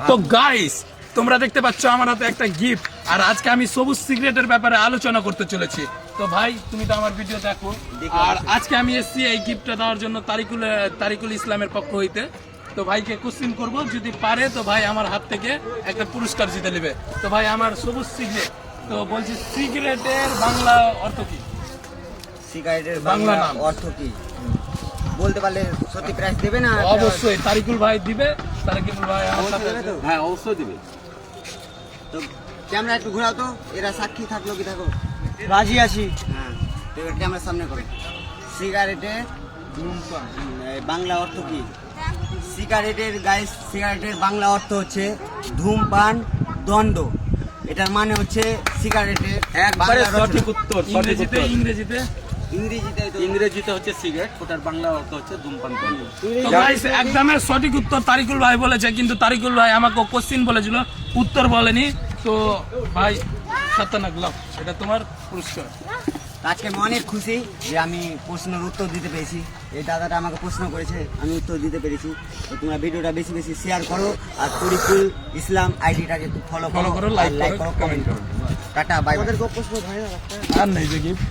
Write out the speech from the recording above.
তো গাইস তোমরা দেখতে পাচ্ছ আমার হাতে একটা গিফট, আর আজকে আমি সবুজ সিগারেটের ব্যাপারে আলোচনা করতে চলেছি। তো ভাই তুমি তো আমার ভিডিও দেখো, আর আজকে আমি এসেছি এই গিফটটা দেওয়ার জন্য তারিকুল ইসলামের পক্ষ হইতে। তো ভাইকে কোশ্চেন করব, যদি পারে তো ভাই আমার হাত থেকে একটা পুরস্কার জিতে নেবে। তো ভাই আমার সবুজ সিগারেট, তো বলছি সিগারেটের বাংলা অর্থ কি? সিগারেটের বাংলা বাংলা নাম। অর্থ কি বলতে পারলে সত্যি প্রাইস দেবে না? অবশ্যই তারিকুল ভাই দিবে। তারিকুল ভাই আমার সাথে দেবে তো? হ্যাঁ অবশ্যই দিবে। তো ক্যামেরা একটু ঘোরাও তো, এরা সাক্ষী থাকলো কি থাকো। রাজি আছি। হ্যাঁ, তো এবার ক্যামেরার সামনে করো। সিগারেটের বাংলা অর্থ কি? সিগারেটের বাংলা অর্থ হচ্ছে ধূমপান দণ্ড। এটার মানে হচ্ছে সিগারেটের একবারে বাংলা সঠিক উত্তর, সঠিক ইংরেজিতে উত্তর। ইংরেজিতে ইংরেজিতে তো ইংরেজিতে হচ্ছে সিগারেট, ওটার বাংলা অর্থ হচ্ছে ধূমপান দণ্ড। তো গাইস একদমের সঠিক উত্তর তারিকুল ভাই বলেছে, কিন্তু তারিকুল ভাই আমাকে কোশ্চিন বলেছিল, উত্তর বলেনি। তো ভাই সাতানা গ্লাভ, এটা তোমার পুরস্কার। আজকে আমি অনেক খুশি যে আমি প্রশ্নের উত্তর দিতে পেরেছি। এই দাদাটা আমাকে প্রশ্ন করেছে, আমি উত্তর দিতে পেরেছি। তো তোমরা ভিডিওটা বেশি বেশি শেয়ার করো, আর তরিকুল ইসলাম আইডিটাকে একটু ফলো ফলো করো, করো, লাইক লাইক করো, করো, কমেন্ট কমেন্ট করো। করো। Tata, bye bye. আর নেই যে গিফট।